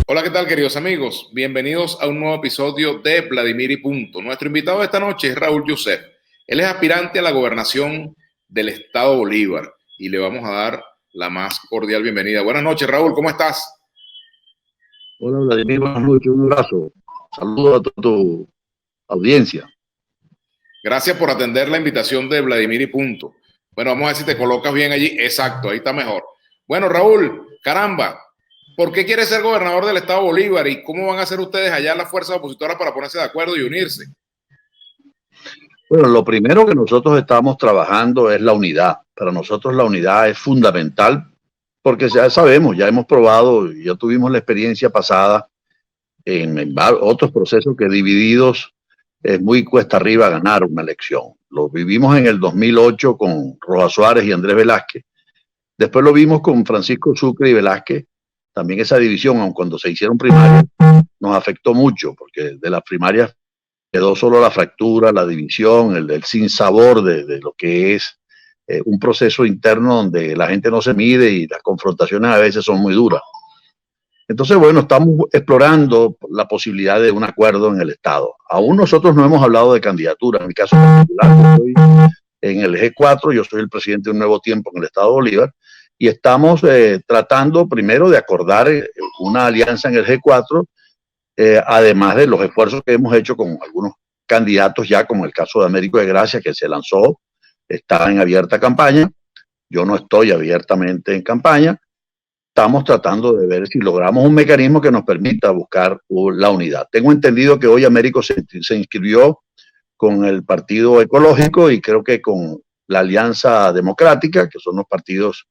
Hola, ¿qué tal, queridos amigos? Bienvenidos a un nuevo episodio de Vladimir y Punto. Nuestro invitado de esta noche es Raúl Yusef. Él es aspirante a la gobernación del estado Bolívar y le vamos a dar la más cordial bienvenida. Buenas noches, Raúl, ¿cómo estás? Hola Vladimir, buenas noches, un abrazo. Saludos a toda tu audiencia. Gracias por atender la invitación de Vladimir y Punto. Bueno, vamos a ver si te colocas bien allí. Exacto, ahí está mejor. Bueno, Raúl, caramba, ¿por qué quieres ser gobernador del estado Bolívar y cómo van a hacer ustedes allá las fuerzas opositoras para ponerse de acuerdo y unirse? Bueno, lo primero que nosotros estamos trabajando es la unidad. Para nosotros la unidad es fundamental porque ya sabemos, ya hemos probado, ya tuvimos la experiencia pasada en otros procesos que divididos es muy cuesta arriba ganar una elección. Lo vivimos en el 2008 con Rojas Suárez y Andrés Velázquez. Después lo vimos con Francisco Sucre y Velázquez. También esa división, aun cuando se hicieron primarias, nos afectó mucho porque de las primarias quedó solo la fractura, la división, el sinsabor de lo que es un proceso interno donde la gente no se mide y las confrontaciones a veces son muy duras. Entonces, bueno, estamos explorando la posibilidad de un acuerdo en el Estado. Aún nosotros no hemos hablado de candidatura. En mi caso particular, yo estoy en el G4, yo soy el presidente de Un Nuevo Tiempo en el Estado de Bolívar, y estamos tratando primero de acordar una alianza en el G4, además de los esfuerzos que hemos hecho con algunos candidatos ya, como el caso de Américo de Gracia, que se lanzó, está en abierta campaña. Yo no estoy abiertamente en campaña. Estamos tratando de ver si logramos un mecanismo que nos permita buscar la unidad. Tengo entendido que hoy Américo se inscribió con el Partido Ecológico y creo que con la Alianza Democrática, que son los partidos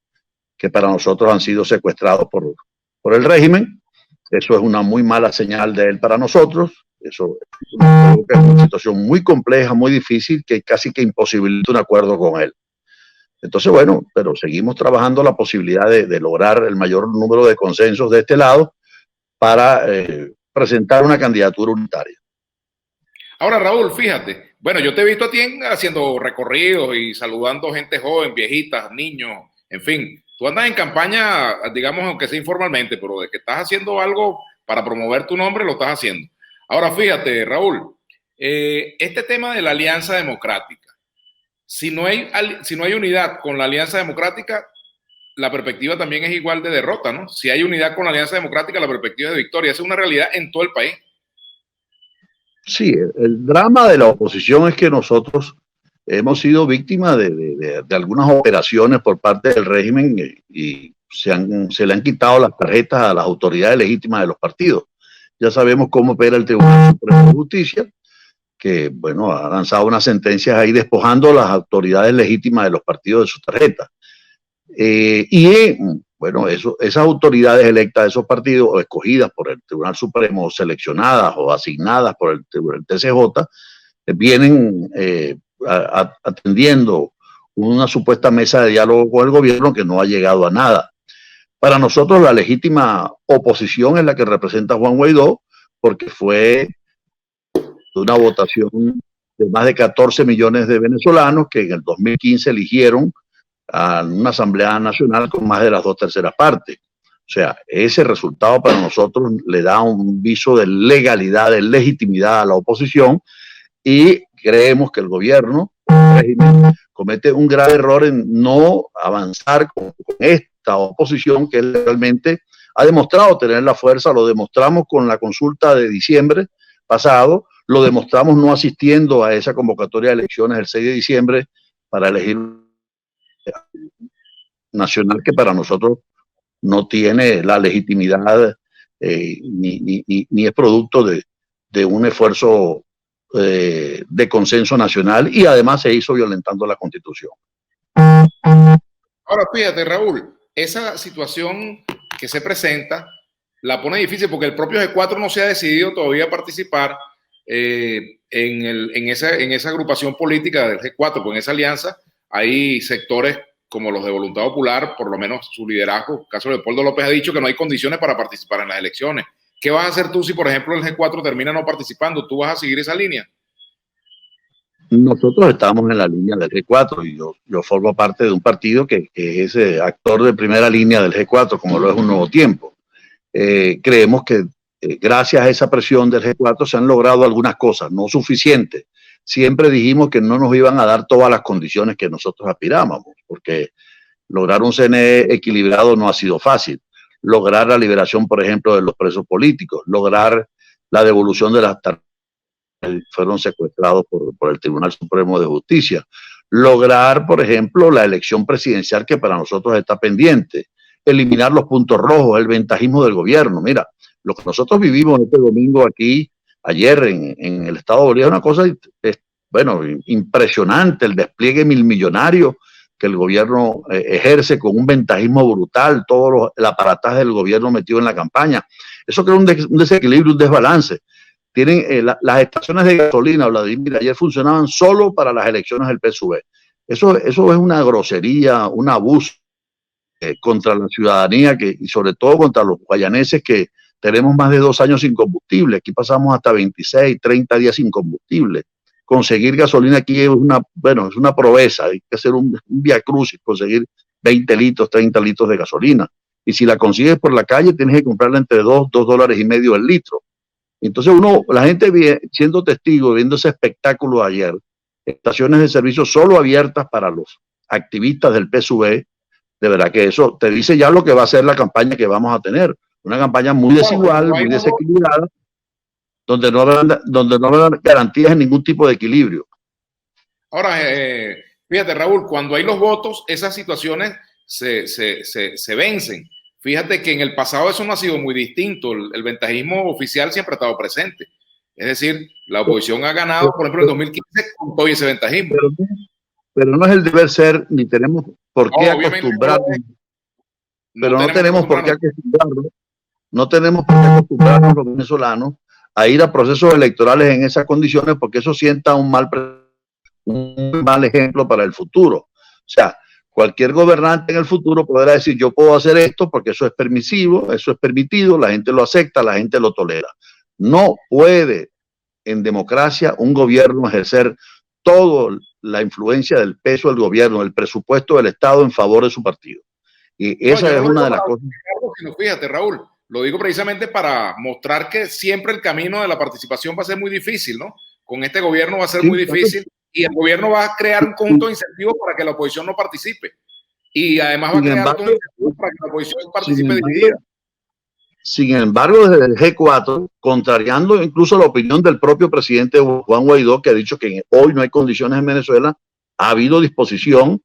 que para nosotros han sido secuestrados por el régimen. Eso es una muy mala señal de él para nosotros. Eso es una situación muy compleja, muy difícil, que casi que imposibilita un acuerdo con él. Entonces, bueno, pero seguimos trabajando la posibilidad de lograr el mayor número de consensos de este lado para presentar una candidatura unitaria. Ahora, Raúl, fíjate, bueno, yo te he visto a ti haciendo recorridos y saludando gente joven, viejitas, niños, en fin. Tú andas en campaña, digamos, aunque sea informalmente, pero de que estás haciendo algo para promover tu nombre, lo estás haciendo. Ahora, fíjate, Raúl, este tema de la Alianza Democrática, si no hay unidad con la Alianza Democrática, la perspectiva también es igual de derrota, ¿no? Si hay unidad con la Alianza Democrática, la perspectiva es de victoria. Esa es una realidad en todo el país. Sí, el drama de la oposición es que nosotros hemos sido víctimas de algunas operaciones por parte del régimen y se le han quitado las tarjetas a las autoridades legítimas de los partidos. Ya sabemos cómo opera el Tribunal Supremo de Justicia, que bueno, ha lanzado unas sentencias ahí despojando a las autoridades legítimas de los partidos de sus tarjetas. Bueno, esas autoridades electas de esos partidos o escogidas por el Tribunal Supremo, o seleccionadas o asignadas por el TCJ, vienen atendiendo una supuesta mesa de diálogo con el gobierno que no ha llegado a nada. Para nosotros la legítima oposición es la que representa Juan Guaidó, porque fue una votación de más de 14 millones de venezolanos que en el 2015 eligieron a una Asamblea Nacional con más de las 2/3 partes. O sea, ese resultado para nosotros le da un viso de legalidad, de legitimidad a la oposición y creemos que el gobierno, el régimen, comete un grave error en no avanzar con esta oposición que realmente ha demostrado tener la fuerza. Lo demostramos con la consulta de diciembre pasado, lo demostramos no asistiendo a esa convocatoria de elecciones el 6 de diciembre para elegir nacional que para nosotros no tiene la legitimidad ni es producto de un esfuerzo de consenso nacional y además se hizo violentando la Constitución. Ahora, fíjate, Raúl, esa situación que se presenta la pone difícil porque el propio G4 no se ha decidido todavía a participar en esa agrupación política del G4, porque en esa alianza hay sectores como los de Voluntad Popular, por lo menos su liderazgo, el caso de Leopoldo López ha dicho que no hay condiciones para participar en las elecciones. ¿Qué vas a hacer tú si, por ejemplo, el G4 termina no participando? ¿Tú vas a seguir esa línea? Nosotros estamos en la línea del G4 y yo formo parte de un partido que es actor de primera línea del G4, como lo es Un Nuevo Tiempo. creemos que gracias a esa presión del G4 se han logrado algunas cosas, no suficientes. Siempre dijimos que no nos iban a dar todas las condiciones que nosotros aspirábamos, porque lograr un CNE equilibrado no ha sido fácil. Lograr la liberación, por ejemplo, de los presos políticos, lograr la devolución de las tarjetas que fueron secuestrados por el Tribunal Supremo de Justicia, lograr, por ejemplo, la elección presidencial que para nosotros está pendiente, eliminar los puntos rojos, el ventajismo del gobierno. Mira, lo que nosotros vivimos este domingo aquí, ayer en el estado de Bolívar, es una cosa, bueno, impresionante, el despliegue milmillonario que el gobierno ejerce con un ventajismo brutal, todo el aparataje del gobierno metido en la campaña. Eso crea un desequilibrio, un desbalance. Tienen las estaciones de gasolina, Vladimir, ayer funcionaban solo para las elecciones del PSUV. Eso es una grosería, un abuso contra la ciudadanía y sobre todo contra los guayaneses que tenemos más de 2 años sin combustible. Aquí pasamos hasta 26, 30 días sin combustible. Conseguir gasolina aquí es es una proeza. Hay que hacer un viacrucis, conseguir 20 litros, 30 litros de gasolina. Y si la consigues por la calle, tienes que comprarla entre $2.5 el litro. Entonces la gente siendo testigo, viendo ese espectáculo ayer, estaciones de servicio solo abiertas para los activistas del PSUV, de verdad que eso te dice ya lo que va a ser la campaña que vamos a tener. Una campaña muy desigual, muy desequilibrada, donde no habrá garantías en ningún tipo de equilibrio. Ahora, fíjate, Raúl, cuando hay los votos, esas situaciones se vencen. Fíjate que en el pasado eso no ha sido muy distinto. El ventajismo oficial siempre ha estado presente. Es decir, la oposición ha ganado, por ejemplo, en 2015 con todo ese ventajismo. Pero no es el deber ser, ni tenemos por qué acostumbrarnos. Pero no tenemos por qué acostumbrarnos. No tenemos por qué acostumbrarnos los venezolanos a ir a procesos electorales en esas condiciones, porque eso sienta un mal ejemplo para el futuro. O sea, cualquier gobernante en el futuro podrá decir, yo puedo hacer esto porque eso es permisivo, eso es permitido, la gente lo acepta, la gente lo tolera. No puede en democracia un gobierno ejercer toda la influencia del peso del gobierno, del presupuesto del Estado en favor de su partido. Y esa es una de las cosas. Fíjate, Raúl, lo digo precisamente para mostrar que siempre el camino de la participación va a ser muy difícil, ¿no? Con este gobierno va a ser muy difícil y el gobierno va a crear un conjunto de incentivos para que la oposición no participe. Y además va a crear otros incentivos para que la oposición participe dividida. Sin embargo, desde el G4, contrariando incluso la opinión del propio presidente Juan Guaidó, que ha dicho que hoy no hay condiciones en Venezuela, ha habido disposición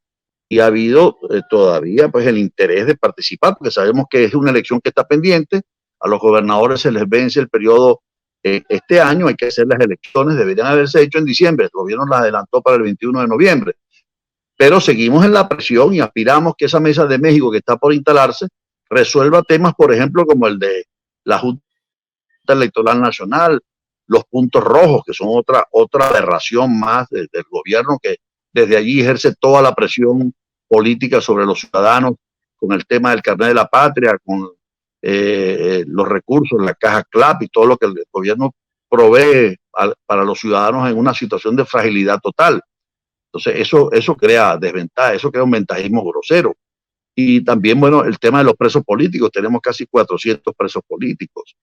y ha habido todavía pues el interés de participar, porque sabemos que es una elección que está pendiente. A los gobernadores se les vence el periodo este año, hay que hacer las elecciones, deberían haberse hecho en diciembre, el gobierno las adelantó para el 21 de noviembre, pero seguimos en la presión y aspiramos que esa mesa de México que está por instalarse resuelva temas, por ejemplo, como el de la Junta Electoral Nacional, los puntos rojos, que son otra aberración más del gobierno que desde allí ejerce toda la presión política sobre los ciudadanos con el tema del carnet de la patria, con los recursos, la caja CLAP y todo lo que el gobierno provee para los ciudadanos en una situación de fragilidad total. Entonces eso crea desventaja, eso crea un ventajismo grosero. Y también, bueno, el tema de los presos políticos, tenemos casi 400 presos políticos,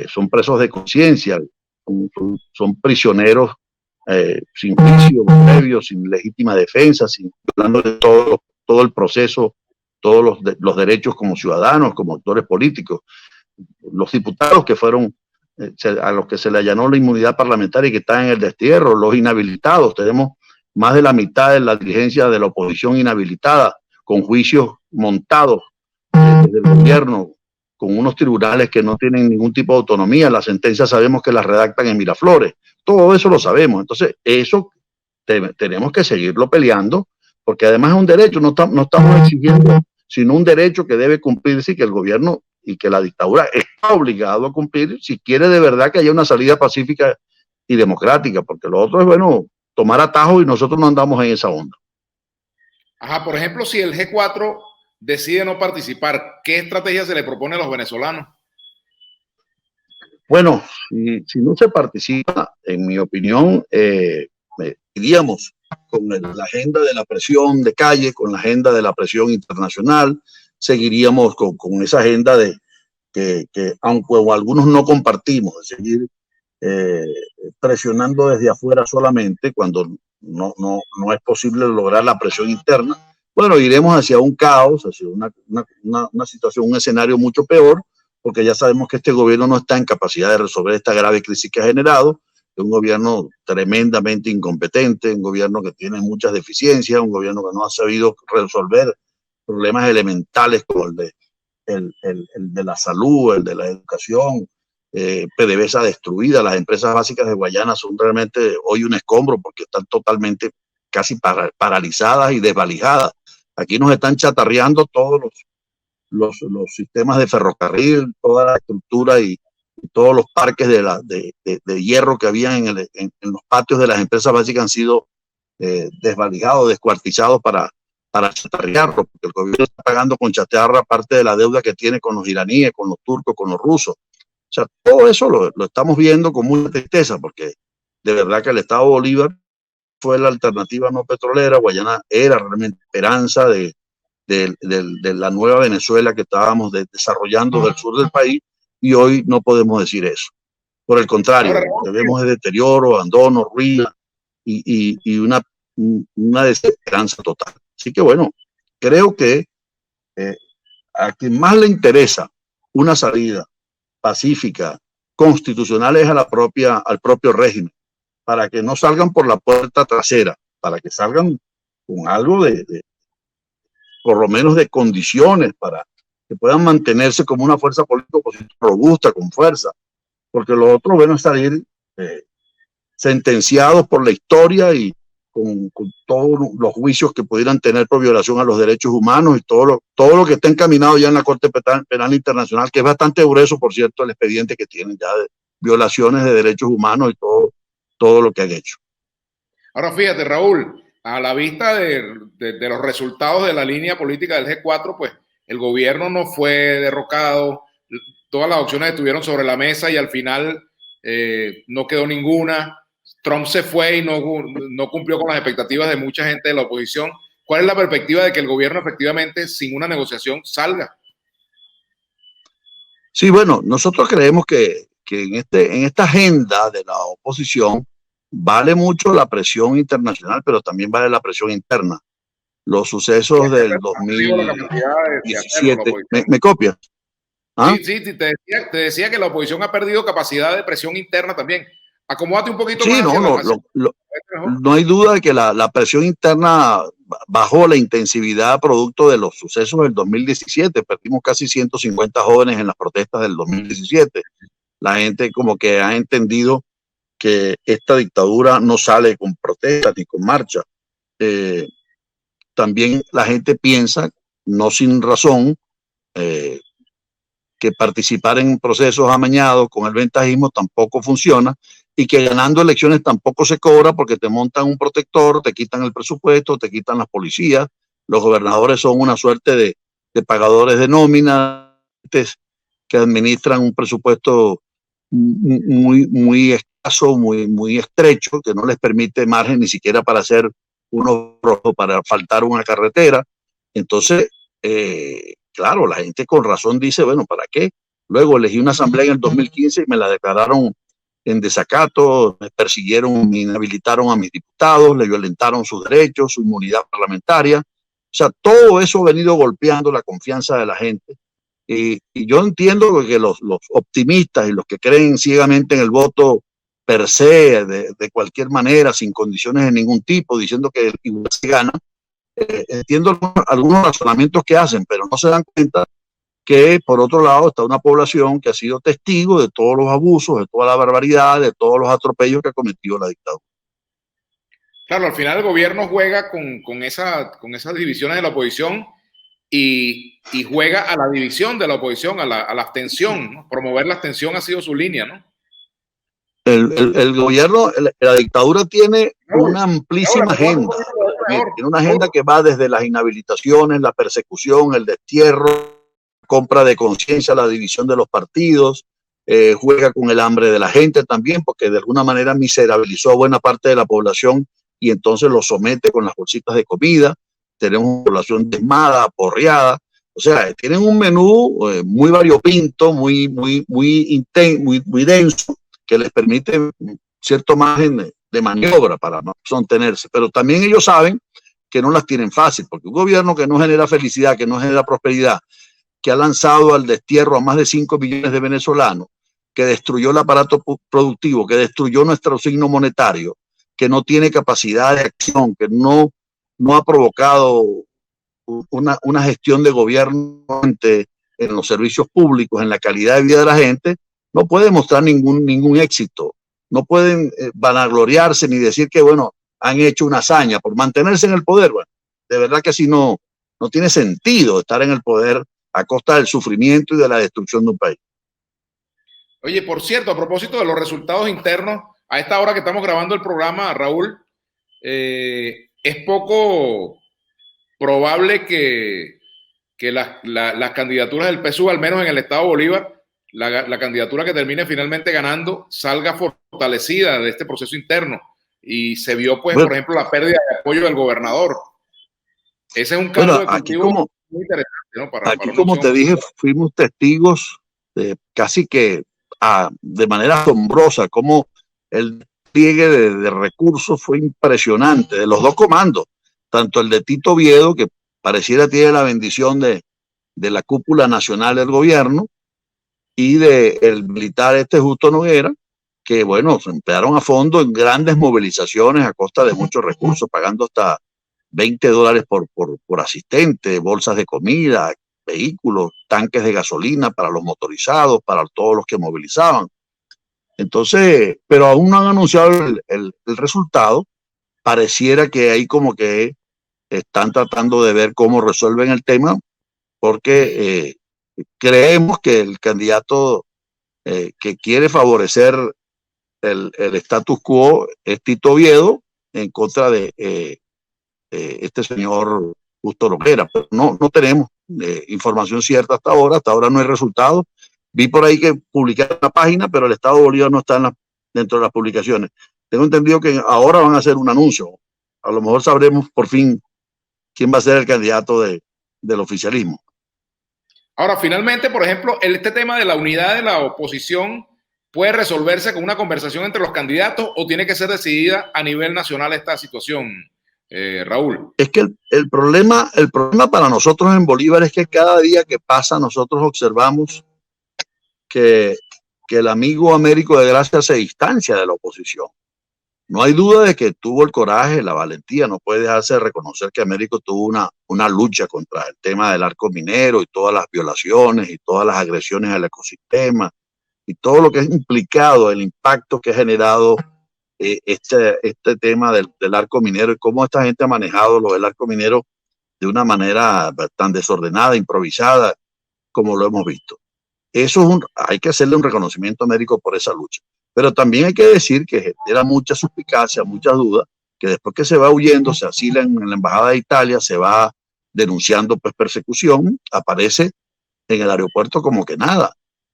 son presos de conciencia, son prisioneros sin juicio previo, sin legítima defensa, hablando de todo el proceso, todos los derechos como ciudadanos, como actores políticos. Los diputados que fueron, a los que se le allanó la inmunidad parlamentaria y que están en el destierro, los inhabilitados, tenemos más de la mitad de la dirigencia de la oposición inhabilitada, con juicios montados desde el gobierno, con unos tribunales que no tienen ningún tipo de autonomía. Las sentencias sabemos que las redactan en Miraflores. Todo eso lo sabemos. Entonces, eso tenemos que seguirlo peleando, porque además es un derecho, no estamos exigiendo, sino un derecho que debe cumplirse y que el gobierno y que la dictadura está obligado a cumplir si quiere de verdad que haya una salida pacífica y democrática, porque lo otro es, bueno, tomar atajos y nosotros no andamos en esa onda. Ajá, por ejemplo, si el G4 decide no participar, ¿qué estrategia se le propone a los venezolanos? Bueno, si no se participa, en mi opinión, iríamos con la agenda de la presión de calle, con la agenda de la presión internacional, seguiríamos con esa agenda de que aunque algunos no compartimos, de seguir eh, presionando desde afuera solamente cuando no es posible lograr la presión interna, bueno, iremos hacia un caos, hacia una situación, un escenario mucho peor, porque ya sabemos que este gobierno no está en capacidad de resolver esta grave crisis que ha generado, es un gobierno tremendamente incompetente, un gobierno que tiene muchas deficiencias, un gobierno que no ha sabido resolver problemas elementales como el de la salud, el de la educación. PDVSA destruida, las empresas básicas de Guayana son realmente hoy un escombro porque están totalmente casi paralizadas y desvalijadas. Aquí nos están chatarreando todos los sistemas de ferrocarril, toda la estructura y todos los parques de hierro que había en los patios de las empresas básicas han sido desvalijados, descuartizados para chatarrearlo, porque el gobierno está pagando con chatarra parte de la deuda que tiene con los iraníes, con los turcos, con los rusos. O sea, todo eso lo estamos viendo con mucha tristeza, porque de verdad que el Estado Bolívar fue la alternativa no petrolera. Guayana era realmente esperanza de la nueva Venezuela que estábamos desarrollando del sur del país, y hoy no podemos decir eso. Por el contrario, vemos de deterioro, abandono, ruina y una desesperanza total. Así que bueno, creo que a quien más le interesa una salida pacífica, constitucional, es al propio régimen, para que no salgan por la puerta trasera, para que salgan con algo por lo menos de condiciones, para que puedan mantenerse como una fuerza política robusta, con fuerza, porque los otros van a salir sentenciados por la historia y con todos los juicios que pudieran tener por violación a los derechos humanos y todo lo que está encaminado ya en la Corte Penal Internacional, que es bastante grueso, por cierto, el expediente que tienen ya de violaciones de derechos humanos y todo lo que han hecho. Ahora fíjate, Raúl, a la vista de los resultados de la línea política del G4, pues el gobierno no fue derrocado, todas las opciones estuvieron sobre la mesa y al final no quedó ninguna. Trump se fue y no cumplió con las expectativas de mucha gente de la oposición. ¿Cuál es la perspectiva de que el gobierno efectivamente, sin una negociación, salga? Sí, bueno, nosotros creemos que en esta agenda de la oposición vale mucho la presión internacional, pero también vale la presión interna. Los sucesos del 2017. ¿Me copias? ¿Ah? Sí, te decía que la oposición ha perdido capacidad de presión interna también. Acomódate un poquito más. Sí, no hay duda de que la presión interna bajó la intensidad producto de los sucesos del 2017. Perdimos casi 150 jóvenes en las protestas del 2017. La gente como que ha entendido que esta dictadura no sale con protestas ni con marcha. También la gente piensa, no sin razón, que participar en procesos amañados con el ventajismo tampoco funciona, y que ganando elecciones tampoco se cobra, porque te montan un protector, te quitan el presupuesto, te quitan las policías, los gobernadores son una suerte de pagadores de nómina que administran un presupuesto muy escaso, muy estrecho, que no les permite margen ni siquiera para hacer para faltar una carretera. Entonces, claro, la gente con razón dice, bueno, ¿para qué? Luego elegí una asamblea en el 2015 y me la declararon en desacato, me persiguieron, me inhabilitaron a mis diputados, le violentaron sus derechos, su inmunidad parlamentaria. O sea, todo eso ha venido golpeando la confianza de la gente. Y yo entiendo que los optimistas y los que creen ciegamente en el voto per se, de cualquier manera, sin condiciones de ningún tipo, diciendo que igual se gana, entiendo algunos razonamientos que hacen, pero no se dan cuenta que por otro lado está una población que ha sido testigo de todos los abusos, de toda la barbaridad, de todos los atropellos que ha cometido la dictadura. Claro, al final el gobierno juega con esas divisiones de la oposición y juega a la división de la oposición, a la abstención, ¿no? Promover la abstención ha sido su línea, ¿no? El gobierno, la dictadura tiene una amplísima agenda. Tiene una agenda que va desde las inhabilitaciones, la persecución, el destierro, compra de conciencia, la división de los partidos, juega con el hambre de la gente también, porque de alguna manera miserabilizó a buena parte de la población y entonces lo somete con las bolsitas de comida. Tenemos una población diezmada, aporreada. O sea, tienen un menú muy variopinto, muy denso, que les permite cierto margen de maniobra para no sostenerse. Pero también ellos saben que no las tienen fácil, porque un gobierno que no genera felicidad, que no genera prosperidad, que ha lanzado al destierro a más de 5 millones de venezolanos, que destruyó el aparato productivo, que destruyó nuestro signo monetario, que no tiene capacidad de acción, que no ha provocado una gestión de gobierno en los servicios públicos, en la calidad de vida de la gente, no puede mostrar ningún éxito. No pueden vanagloriarse ni decir que, bueno, han hecho una hazaña por mantenerse en el poder. Bueno, de verdad que así no tiene sentido estar en el poder a costa del sufrimiento y de la destrucción de un país. Oye, por cierto, a propósito de los resultados internos, a esta hora que estamos grabando el programa, Raúl, es poco probable que las candidaturas del PSUV, al menos en el estado Bolívar, la candidatura que termine finalmente ganando, salga fortalecida de este proceso interno. Y se vio, pues, bueno, por ejemplo, la pérdida de apoyo del gobernador. Ese es un caso de cultivo muy interesante, ¿no? Aquí, como te dije, fuimos testigos de casi que de manera asombrosa, como el despliegue de recursos fue impresionante de los dos comandos, tanto el de Tito Oviedo, que pareciera tiene la bendición de la cúpula nacional del gobierno, y del militar Justo Noguera, que bueno, se emplearon a fondo en grandes movilizaciones a costa de muchos recursos, pagando hasta $20 por asistente, bolsas de comida, vehículos, tanques de gasolina para los motorizados, para todos los que movilizaban. Entonces, pero aún no han anunciado el resultado. Pareciera que ahí como que están tratando de ver cómo resuelven el tema, porque creemos que el candidato que quiere favorecer el status quo es Tito Oviedo en contra de este señor Justo Noguera, pero no tenemos información cierta hasta ahora no hay resultados. Vi por ahí que publicaron una página, pero el Estado de Bolívar no está dentro de las publicaciones. Tengo entendido que ahora van a hacer un anuncio. A lo mejor sabremos por fin quién va a ser el candidato del oficialismo. Ahora, finalmente, por ejemplo, este tema de la unidad de la oposición puede resolverse con una conversación entre los candidatos o tiene que ser decidida a nivel nacional esta situación, Raúl. Es que el problema para nosotros en Bolívar es que cada día que pasa nosotros observamos que el amigo Américo de Gracia se distancia de la oposición. No hay duda de que tuvo el coraje, la valentía, no puede dejarse de reconocer que Américo tuvo una lucha contra el tema del arco minero y todas las violaciones y todas las agresiones al ecosistema y todo lo que es implicado, el impacto que ha generado este tema del arco minero y cómo esta gente ha manejado lo del arco minero de una manera tan desordenada, improvisada, como lo hemos visto. Eso hay que hacerle un reconocimiento a Américo por esa lucha. Pero también hay que decir que genera mucha suspicacia, muchas dudas, que después que se va huyendo, se asila en la Embajada de Italia, se va denunciando pues persecución, aparece en el aeropuerto como que nada.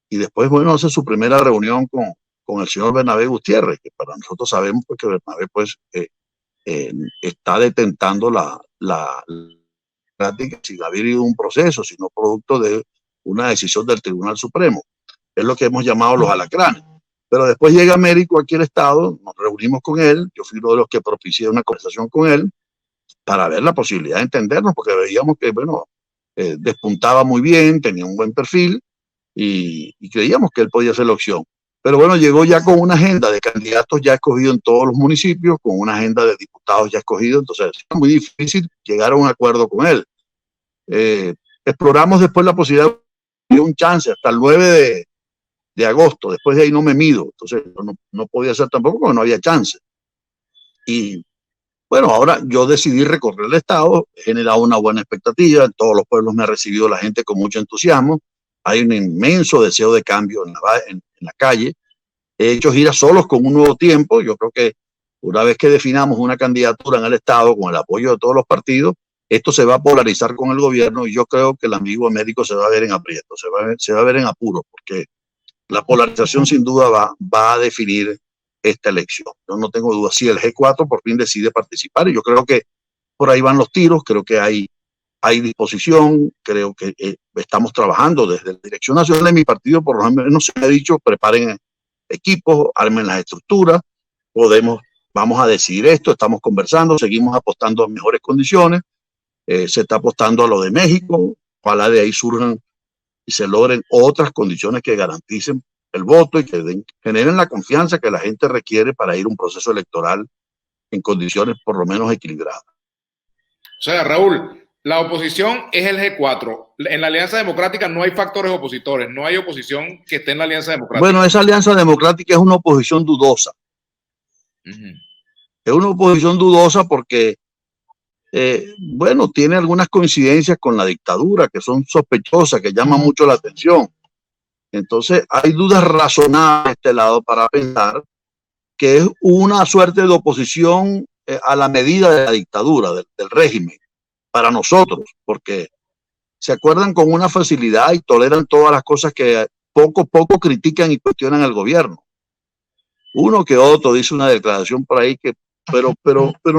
Y después, bueno, hace su primera reunión con el señor Bernabé Gutiérrez, que para nosotros sabemos pues, que Bernabé pues, está detentando la práctica sin haber ido un proceso, sino producto de una decisión del Tribunal Supremo. Es lo que hemos llamado los alacranes. Pero después llega Américo aquí al Estado, nos reunimos con él, yo fui uno de los que propicié una conversación con él para ver la posibilidad de entendernos, porque veíamos que, bueno, despuntaba muy bien, tenía un buen perfil y creíamos que él podía ser la opción. Pero bueno, llegó ya con una agenda de candidatos ya escogidos en todos los municipios, con una agenda de diputados ya escogidos, entonces es muy difícil llegar a un acuerdo con él. Exploramos después la posibilidad de un chance hasta el 9 de agosto, después de ahí no me mido, entonces no podía ser tampoco porque no había chance. Y bueno, ahora yo decidí recorrer el estado, he generado una buena expectativa, en todos los pueblos me ha recibido la gente con mucho entusiasmo, hay un inmenso deseo de cambio en la calle, he hecho giras solos con un nuevo tiempo, yo creo que una vez que definamos una candidatura en el estado con el apoyo de todos los partidos, esto se va a polarizar con el gobierno y yo creo que el amigo Américo se va a ver en aprieto, se va a ver en apuro, porque la polarización sin duda va a definir esta elección. Yo no tengo duda si el G4 por fin decide participar y yo creo que por ahí van los tiros, creo que hay hay disposición, creo que estamos trabajando desde la dirección nacional de mi partido, por lo menos se me ha dicho, preparen equipos, armen las estructuras, vamos a decidir esto, estamos conversando, seguimos apostando a mejores condiciones, se está apostando a lo de México, ojalá de ahí surjan y se logren otras condiciones que garanticen el voto y que generen la confianza que la gente requiere para ir a un proceso electoral en condiciones por lo menos equilibradas. O sea, Raúl, la oposición es el G4. En la Alianza Democrática no hay factores opositores, no hay oposición que esté en la Alianza Democrática. Bueno, esa Alianza Democrática es una oposición dudosa. Es una oposición dudosa porque, bueno, tiene algunas coincidencias con la dictadura que son sospechosas, que llaman mucho la atención. Entonces, hay dudas razonables de este lado para pensar que es una suerte de oposición a la medida de la dictadura, del régimen, para nosotros, porque se acuerdan con una facilidad y toleran todas las cosas que poco a poco critican y cuestionan al gobierno. Uno que otro dice una declaración por ahí que, pero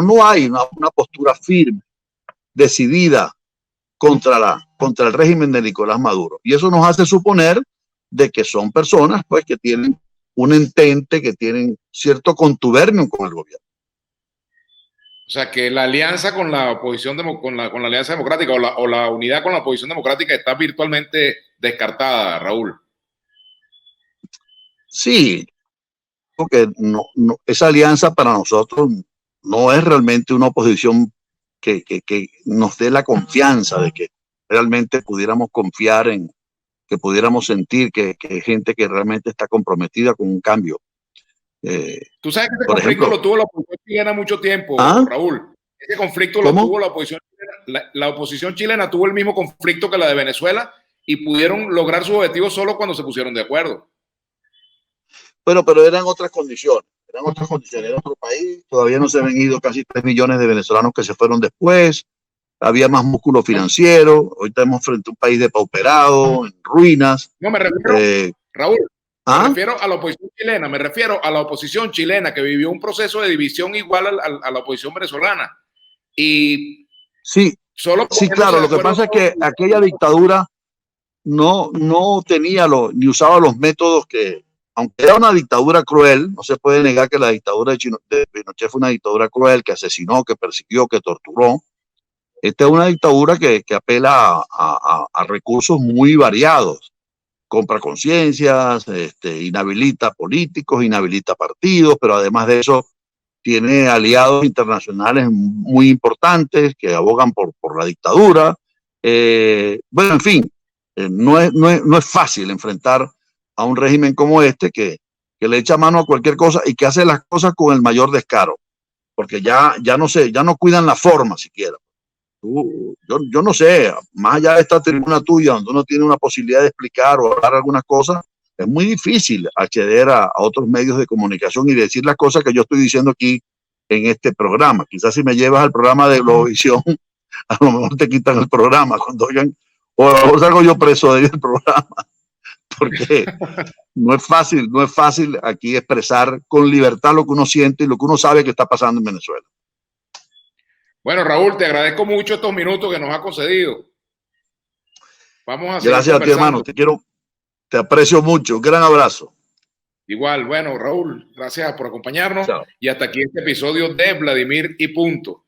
no hay una postura firme, decidida contra el régimen de Nicolás Maduro. Y eso nos hace suponer de que son personas pues que tienen un entente, que tienen cierto contubernio con el gobierno. O sea, que la alianza con la oposición, con la Alianza Democrática o la unidad con la oposición democrática está virtualmente descartada, Raúl. Sí, porque esa alianza para nosotros no es realmente una oposición que nos dé la confianza de que realmente pudiéramos confiar en, que pudiéramos sentir que gente que realmente está comprometida con un cambio. Tú sabes que ese conflicto lo tuvo la oposición chilena mucho tiempo, Raúl. Ese conflicto lo tuvo la oposición chilena. La oposición chilena tuvo el mismo conflicto que la de Venezuela y pudieron lograr su objetivo solo cuando se pusieron de acuerdo. Bueno, pero eran otras condiciones. Era otro país. Todavía no se han ido casi 3 millones de venezolanos que se fueron después. Había más músculo financiero. Hoy estamos frente a un país depauperado, en ruinas. No, me refiero, Raúl, me refiero a la oposición chilena, me refiero a la oposición chilena que vivió un proceso de división igual a la oposición venezolana. Y sí, claro, lo que pasa es que aquella dictadura no tenía ni usaba los métodos que, aunque era una dictadura cruel, no se puede negar que la dictadura de Pinochet fue una dictadura cruel, que asesinó, que persiguió, que torturó. Esta es una dictadura que apela a recursos muy variados. Compra conciencias, inhabilita políticos, inhabilita partidos, pero además de eso tiene aliados internacionales muy importantes que abogan por la dictadura. Bueno, en fin, no es fácil enfrentar a un régimen como este que le echa mano a cualquier cosa y que hace las cosas con el mayor descaro, porque ya no cuidan la forma siquiera. Yo no sé, más allá de esta tribuna tuya, donde uno tiene una posibilidad de explicar o hablar algunas cosas, es muy difícil acceder a otros medios de comunicación y decir las cosas que yo estoy diciendo aquí en este programa. Quizás si me llevas al programa de Globovisión, a lo mejor te quitan el programa cuando oigan, o a lo mejor salgo yo preso del programa, porque no es fácil aquí expresar con libertad lo que uno siente y lo que uno sabe que está pasando en Venezuela. Bueno, Raúl, te agradezco mucho estos minutos que nos has concedido. Vamos a Gracias a ti, hermano. Te aprecio mucho. Un gran abrazo. Igual, bueno, Raúl, gracias por acompañarnos. Chao. Y hasta aquí este episodio de Vladimir y Punto.